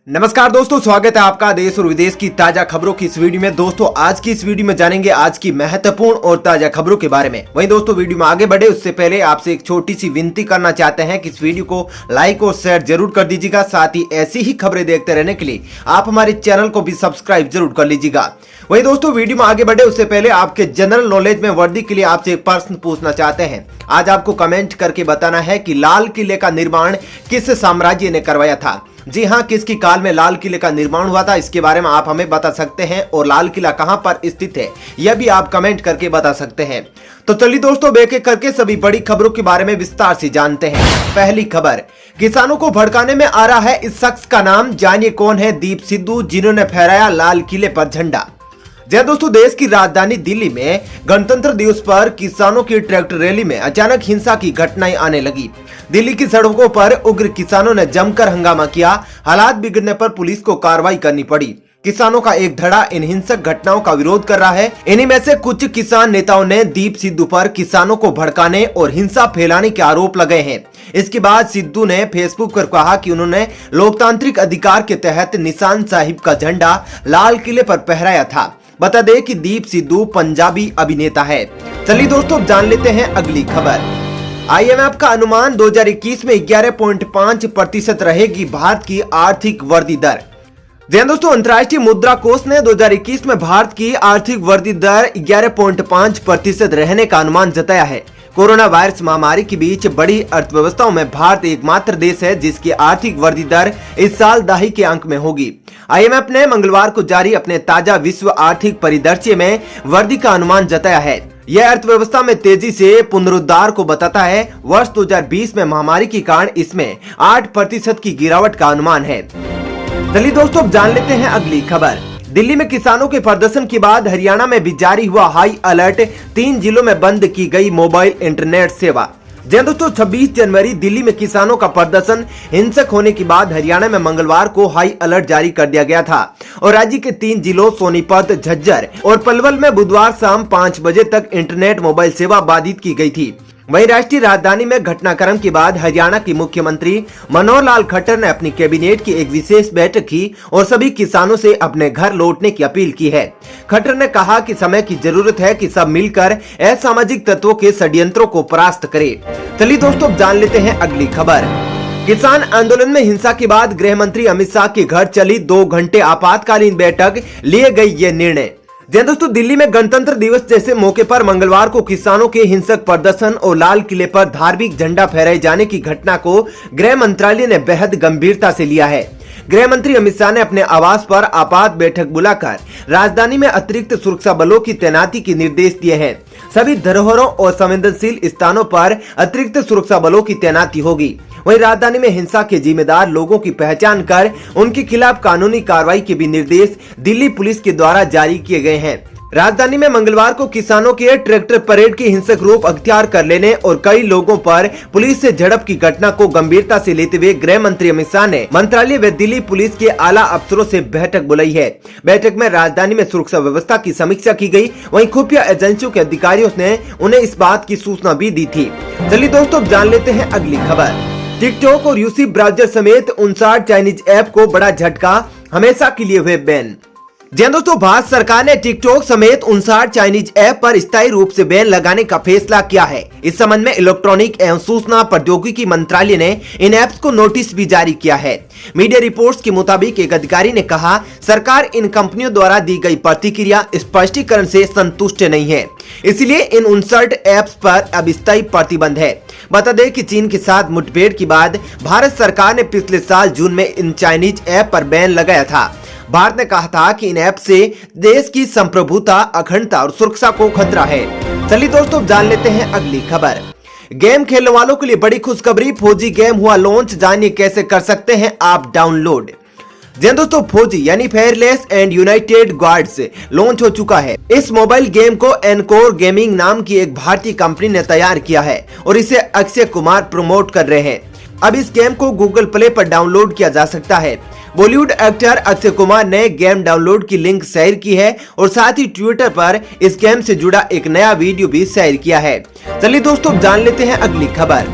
नमस्कार दोस्तों, स्वागत है आपका देश और विदेश की ताजा खबरों की इस वीडियो में। दोस्तों आज की इस वीडियो में जानेंगे आज की महत्वपूर्ण और ताजा खबरों के बारे में। वहीं दोस्तों वीडियो में आगे बढ़े उससे पहले आपसे एक छोटी सी विनती करना चाहते हैं कि इस वीडियो को लाइक और शेयर जरूर कर दीजिएगा। साथ ही ऐसी ही खबरें देखते रहने के लिए आप हमारे चैनल को भी सब्सक्राइब जरूर कर लीजिएगा। वहीं दोस्तों वीडियो में आगे बढ़े उससे पहले आपके जनरल नॉलेज में वर्दी के लिए आपसे एक प्रश्न पूछना चाहते हैं। आज आपको कमेंट करके बताना है कि लाल किले का निर्माण किस साम्राज्य ने करवाया था। जी हाँ, किसकी काल में लाल किले का निर्माण हुआ था, इसके बारे में आप हमें बता सकते हैं। और लाल किला कहां पर स्थित है यह भी आप कमेंट करके बता सकते हैं। तो चलिए दोस्तों एक एक करके सभी बड़ी खबरों के बारे में विस्तार से जानते हैं। पहली खबर, किसानों को भड़काने में आ रहा है इस शख्स का नाम। जानिए कौन है दीप सिद्धू, जिन्होंने फहराया लाल किले पर झंडा। जय दोस्तों, देश की राजधानी दिल्ली में गणतंत्र दिवस पर किसानों की ट्रैक्टर रैली में अचानक हिंसा की घटनाएं आने लगी। दिल्ली की सड़कों पर उग्र किसानों ने जमकर हंगामा किया। हालात बिगड़ने पर पुलिस को कार्रवाई करनी पड़ी। किसानों का एक धड़ा इन हिंसक घटनाओं का विरोध कर रहा है। इन्हीं में से कुछ किसान नेताओं ने दीप सिद्धू पर किसानों को भड़काने और हिंसा फैलाने के आरोप लगाए हैं। इसके बाद सिद्धू ने फेसबुक पर कहा कि उन्होंने लोकतांत्रिक अधिकार के तहत निशान साहिब का झंडा लाल किले पर फहराया था। बता दें कि दीप सिद्धू पंजाबी अभिनेता है। चलिए दोस्तों जान लेते हैं अगली खबर। IMF का अनुमान 2021 में 11.5% रहेगी भारत की आर्थिक वृद्धि दर। जी दोस्तों, अंतर्राष्ट्रीय मुद्रा कोष ने 2021 में भारत की आर्थिक वृद्धि दर 11.5% रहने का अनुमान जताया है। कोरोना वायरस महामारी के बीच बड़ी अर्थव्यवस्थाओं में भारत एकमात्र देश है जिसकी आर्थिक वृद्धि दर इस साल दहाई के अंक में होगी। IMF ने मंगलवार को जारी अपने ताजा विश्व आर्थिक परिदृश्य में वृद्धि का अनुमान जताया है। यह अर्थव्यवस्था में तेजी से पुनरुद्धार को बताता है। वर्ष 2020 में महामारी के कारण इसमें 8% की गिरावट का अनुमान है। चलिए दोस्तों जान लेते हैं अगली खबर। दिल्ली में किसानों के प्रदर्शन के बाद हरियाणा में भी जारी हुआ हाई अलर्ट। 3 जिलों में बंद की गई मोबाइल इंटरनेट सेवा। जी दोस्तों, 26 जनवरी दिल्ली में किसानों का प्रदर्शन हिंसक होने के बाद हरियाणा में मंगलवार को हाई अलर्ट जारी कर दिया गया था और राज्य के 3 जिलों सोनीपत, झज्जर और पलवल में बुधवार शाम 5 बजे तक इंटरनेट मोबाइल सेवा बाधित की गई थी। वहीं राष्ट्रीय राजधानी में घटनाक्रम के बाद हरियाणा के मुख्यमंत्री मनोहर लाल खट्टर ने अपनी कैबिनेट की एक विशेष बैठक की और सभी किसानों से अपने घर लौटने की अपील की है। खट्टर ने कहा कि समय की जरूरत है कि सब मिलकर असामाजिक तत्वों के षड्यंत्रों को परास्त करें। चलिए दोस्तों जान लेते हैं अगली खबर। किसान आंदोलन में हिंसा के बाद गृह मंत्री अमित शाह के घर चली 2 घंटे आपातकालीन बैठक, लिए गई ये निर्णय। जी दोस्तों, दिल्ली में गणतंत्र दिवस जैसे मौके पर मंगलवार को किसानों के हिंसक प्रदर्शन और लाल किले पर धार्मिक झंडा फहराए जाने की घटना को गृह मंत्रालय ने बेहद गंभीरता से लिया है। गृह मंत्री अमित शाह ने अपने आवास पर आपात बैठक बुलाकर राजधानी में अतिरिक्त सुरक्षा बलों की तैनाती के निर्देश दिए हैं। सभी धरोहरों और संवेदनशील स्थानों पर अतिरिक्त सुरक्षा बलों की तैनाती होगी। वहीं राजधानी में हिंसा के जिम्मेदार लोगों की पहचान कर उनके खिलाफ कानूनी कार्रवाई के भी निर्देश दिल्ली पुलिस के द्वारा जारी किए गए हैं। राजधानी में मंगलवार को किसानों के ट्रैक्टर परेड के हिंसक रूप अख्तियार कर लेने और कई लोगों पर पुलिस से झड़प की घटना को गंभीरता से लेते हुए गृह मंत्री अमित शाह ने मंत्रालय व दिल्ली पुलिस के आला अफसरों से बैठक बुलाई है। बैठक में राजधानी में सुरक्षा व्यवस्था की समीक्षा की गई। वहीं खुफिया एजेंसियों के अधिकारियों ने उन्हें इस बात की सूचना भी दी थी। चलिए दोस्तों जान लेते हैं अगली खबर। टिकटॉक और यूसी ब्राउजर समेत 59 चाइनीज ऐप को बड़ा झटका, हमेशा के लिए हुए बैन। जी दोस्तों, भारत सरकार ने टिकटॉक समेत 59 चाइनीज ऐप पर स्थायी रूप से बैन लगाने का फैसला किया है। इस संबंध में इलेक्ट्रॉनिक एवं सूचना प्रौद्योगिकी मंत्रालय ने इन ऐप्स को नोटिस भी जारी किया है। मीडिया रिपोर्ट्स के मुताबिक एक अधिकारी ने कहा, सरकार इन कंपनियों द्वारा दी गई प्रतिक्रिया स्पष्टीकरण से संतुष्ट नहीं है, इसलिए इन 59 ऐप्स पर अब स्थायी प्रतिबंध है। बता दें कि चीन के साथ मुठभेड़ के बाद भारत सरकार ने पिछले साल जून में इन चाइनीज ऐप पर बैन लगाया था। भारत ने कहा था कि इन ऐप से देश की संप्रभुता, अखंडता और सुरक्षा को खतरा है। चलिए दोस्तों जान लेते हैं अगली खबर। गेम खेलने वालों के लिए बड़ी खुशखबरी, फौजी गेम हुआ लॉन्च। जानिए कैसे कर सकते हैं आप डाउनलोड। जी दोस्तों, फौजी यानी fearless and United guards launch हो चुका है। इस मोबाइल गेम को एनकोर गेमिंग नाम की एक भारतीय कंपनी ने तैयार किया है और इसे अक्षय कुमार प्रमोट कर रहे हैं। अब इस गेम को गूगल प्ले पर डाउनलोड किया जा सकता है। बॉलीवुड एक्टर अक्षय कुमार ने गेम डाउनलोड की लिंक शेयर की है और साथ ही ट्विटर पर इस गेम से जुड़ा एक नया वीडियो भी शेयर किया है। चलिए दोस्तों जान लेते हैं अगली खबर।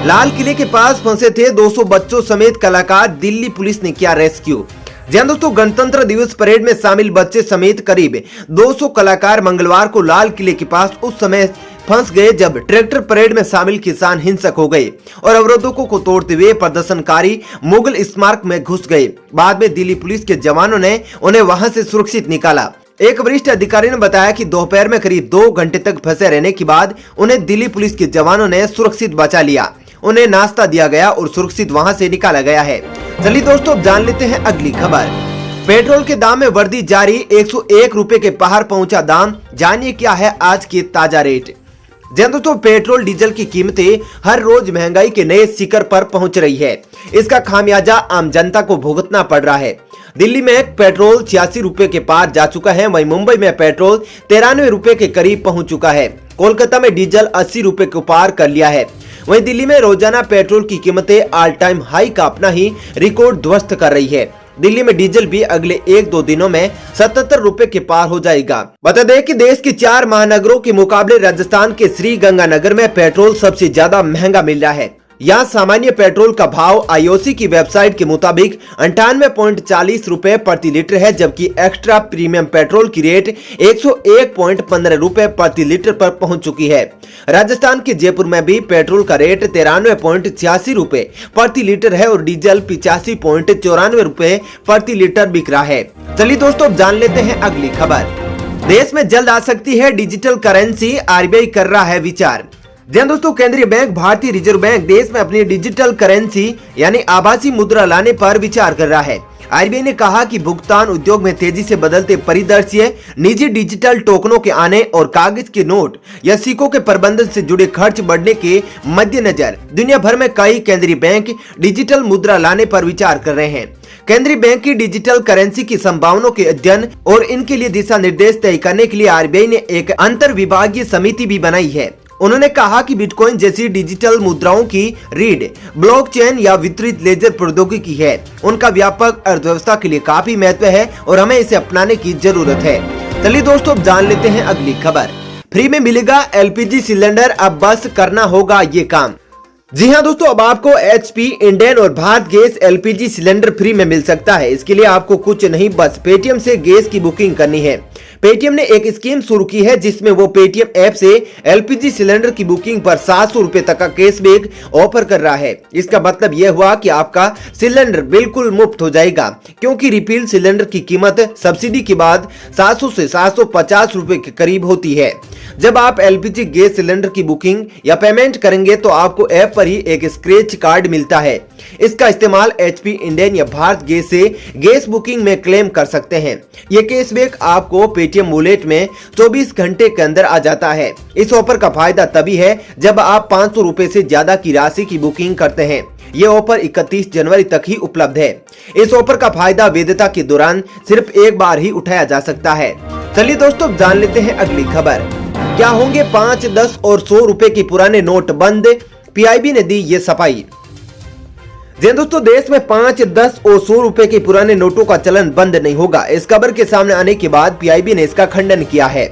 लाल किले के पास फंसे थे 200 बच्चों समेत कलाकार, दिल्ली पुलिस ने किया रेस्क्यू। जी हां दोस्तों, गणतंत्र दिवस परेड में शामिल बच्चे समेत करीब 200 कलाकार मंगलवार को लाल किले के पास उस समय फंस गए जब ट्रैक्टर परेड में शामिल किसान हिंसक हो गए और अवरोधकों को तोड़ते हुए प्रदर्शनकारी मुगल स्मारक में घुस गए। बाद में दिल्ली पुलिस के जवानों ने उन्हें वहां से सुरक्षित निकाला। एक वरिष्ठ अधिकारी ने बताया कि दोपहर में करीब 2 घंटे तक फंसे रहने के बाद उन्हें दिल्ली पुलिस के जवानों ने सुरक्षित बचा लिया। उन्हें नाश्ता दिया गया और सुरक्षित वहां से निकाला गया है। चलिए दोस्तों, अब जान लेते हैं अगली खबर। पेट्रोल के दाम में वृद्धि जारी, 101 रुपए के पार पहुंचा दाम। जानिए क्या है आज की ताजा रेट। जी दोस्तों, पेट्रोल डीजल की कीमतें हर रोज महंगाई के नए शिखर पर पहुंच रही है। इसका खामियाजा आम जनता को भुगतना पड़ रहा है। दिल्ली में पेट्रोल 86 रुपए के पार जा चुका है, वहीं मुंबई में पेट्रोल 93 रुपए के करीब पहुंच चुका है। कोलकाता में डीजल 80 रुपए को पार कर लिया है। वहीं दिल्ली में रोजाना पेट्रोल की कीमतें ऑल टाइम हाई का अपना ही रिकॉर्ड ध्वस्त कर रही है। दिल्ली में डीजल भी अगले 1-2 दिनों में 77 रुपए के पार हो जाएगा। बता दें कि देश के 4 महानगरों के मुकाबले राजस्थान के श्री गंगानगर में पेट्रोल सबसे ज्यादा महंगा मिल रहा है। यहाँ सामान्य पेट्रोल का भाव आईओसी की वेबसाइट के मुताबिक 98.40 रुपए प्रति लीटर है, जबकि एक्स्ट्रा प्रीमियम पेट्रोल की रेट 101.15 रुपए प्रति लीटर पर पहुंच चुकी है। राजस्थान के जयपुर में भी पेट्रोल का रेट 93.86 रुपए प्रति लीटर है और डीजल 85.94 रुपए प्रति लीटर बिक रहा है। चलिए दोस्तों, अब जान लेते हैं अगली खबर। देश में जल्द आ सकती है डिजिटल करेंसी, आरबीआई कर रहा है विचार। जी हां दोस्तों, केंद्रीय बैंक भारतीय रिजर्व बैंक देश में अपनी डिजिटल करेंसी यानी आभासी मुद्रा लाने पर विचार कर रहा है। आरबीआई ने कहा कि भुगतान उद्योग में तेजी से बदलते परिदृश्य, निजी डिजिटल टोकनों के आने और कागज के नोट या सिक्कों के प्रबंधन से जुड़े खर्च बढ़ने के मद्देनजर दुनिया भर में कई केंद्रीय बैंक डिजिटल मुद्रा लाने पर विचार कर रहे हैं। केंद्रीय बैंक की डिजिटल करेंसी की संभावनाओं के अध्ययन और इनके लिए दिशा निर्देश तय करने के लिए आरबीआई ने एक अंतर विभागीय समिति भी बनाई है। उन्होंने कहा कि बिटकॉइन जैसी डिजिटल मुद्राओं की रीढ़ ब्लॉकचेन या वितरित लेजर प्रौद्योगिकी है। उनका व्यापक अर्थव्यवस्था के लिए काफी महत्व है और हमें इसे अपनाने की जरूरत है। चलिए दोस्तों, अब जान लेते हैं अगली खबर। फ्री में मिलेगा एलपीजी सिलेंडर, अब बस करना होगा ये काम। जी हां दोस्तों, अब आपको एचपी, इंडेन और Bharat gas LPG cylinder free में मिल सकता है। इसके लिए आपको कुछ नहीं, बस पेटीएम से गैस की बुकिंग करनी है। पेटीएम ने एक स्कीम शुरू की है जिसमें वो पेटीएम ऐप से एलपीजी सिलेंडर की बुकिंग पर 700 रुपए तक का कैशबैक ऑफर कर रहा है। इसका मतलब यह हुआ कि आपका सिलेंडर बिल्कुल मुफ्त हो जाएगा, क्योंकि रिफिल सिलेंडर की कीमत सब्सिडी के बाद 700 से 750 रुपए के करीब होती है। जब आप एलपीजी गैस सिलेंडर की बुकिंग या पेमेंट करेंगे तो आपको ऐप पर ही एक स्क्रैच कार्ड मिलता है। इसका इस्तेमाल एचपी, इंडेन या भारत गैस से गैस बुकिंग में क्लेम कर सकते हैं। ये कैशबैक आपको पेटीएम वॉलेट में 24 घंटे के अंदर आ जाता है। इस ऑफर का फायदा तभी है जब आप 500 रुपए से ज्यादा की राशि की बुकिंग करते हैं। ये ऑफर 31 जनवरी तक ही उपलब्ध है। इस ऑफर का फायदा वैधता के दौरान सिर्फ एक बार ही उठाया जा सकता है। चलिए दोस्तों, जान लेते हैं अगली खबर। क्या होंगे 5, 10 और 100 रुपए के पुराने नोट बंद? पीआईबी ने दी ये सफाई। जी दोस्तों, देश में 5, 10 और 100 रुपए के पुराने नोटों का चलन बंद नहीं होगा। इस खबर के सामने आने के बाद पीआईबी ने इसका खंडन किया है।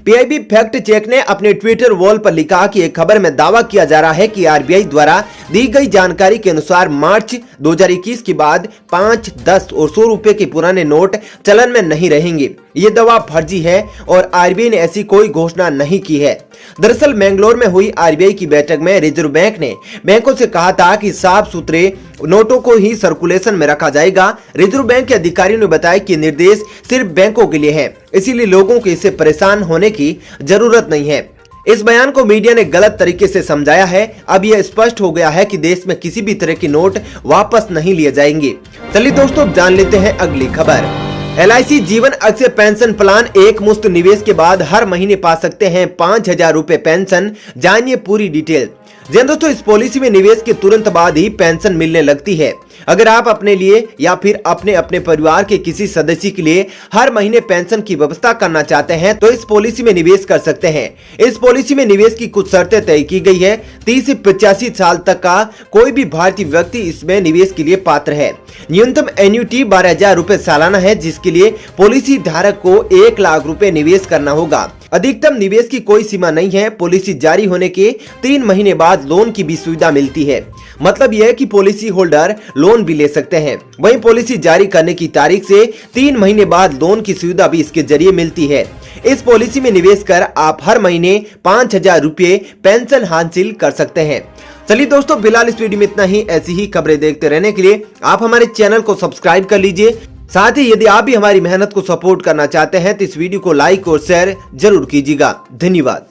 पीआईबी फैक्ट चेक ने अपने ट्विटर वॉल पर लिखा कि एक खबर में दावा किया जा रहा है कि आरबीआई द्वारा दी गई जानकारी के अनुसार मार्च 2021 के बाद 5, 10 और 100 रुपए के पुराने नोट चलन में नहीं रहेंगे। ये दावा फर्जी है और आरबीआई ने ऐसी कोई घोषणा नहीं की है। दरअसल मैंगलोर में हुई आरबीआई की बैठक में रिजर्व बैंक ने बैंकों से कहा था कि साफ सुथरे नोटों को ही सर्कुलेशन में रखा जाएगा। रिजर्व बैंक के अधिकारियों ने बताया कि निर्देश सिर्फ बैंकों के लिए है, इसीलिए लोगों को इससे परेशान होने की जरूरत नहीं है। इस बयान को मीडिया ने गलत तरीके से समझाया है। अब यह स्पष्ट हो गया है कि देश में किसी भी तरह के नोट वापस नहीं लिए जाएंगे। चलिए दोस्तों, जान लेते हैं अगली खबर। एलआईसी जीवन अक्षय पेंशन प्लान, एक मुश्त निवेश के बाद हर महीने पा सकते हैं 5,000 रुपए पेंशन। जानिए पूरी डिटेल। जी दोस्तों, इस पॉलिसी में निवेश के तुरंत बाद ही पेंशन मिलने लगती है। अगर आप अपने लिए या फिर अपने परिवार के किसी सदस्य के लिए हर महीने पेंशन की व्यवस्था करना चाहते हैं तो इस पॉलिसी में निवेश कर सकते हैं। इस पॉलिसी में निवेश की कुछ शर्तें तय की गई है। 30 से 85 साल तक का कोई भी भारतीय व्यक्ति इसमें निवेश के लिए पात्र है। न्यूनतम एन्युटी 12,000 रुपए सालाना है, जिसके लिए पॉलिसी धारक को 1 लाख रुपए निवेश करना होगा। अधिकतम निवेश की कोई सीमा नहीं है। पॉलिसी जारी होने के 3 महीने बाद लोन की भी सुविधा मिलती है। मतलब यह है कि पॉलिसी होल्डर लोन भी ले सकते हैं। वहीं पॉलिसी जारी करने की तारीख से 3 महीने बाद लोन की सुविधा भी इसके जरिए मिलती है। इस पॉलिसी में निवेश कर आप हर महीने 5,000 रुपये पेंशन हासिल कर सकते हैं। चलिए दोस्तों, फिलहाल इस वीडियो में इतना ही। ऐसी ही खबरें देखते रहने के लिए आप हमारे चैनल को सब्सक्राइब कर लीजिए। साथ ही यदि आप भी हमारी मेहनत को सपोर्ट करना चाहते हैं तो इस वीडियो को लाइक और शेयर जरूर कीजिएगा। धन्यवाद।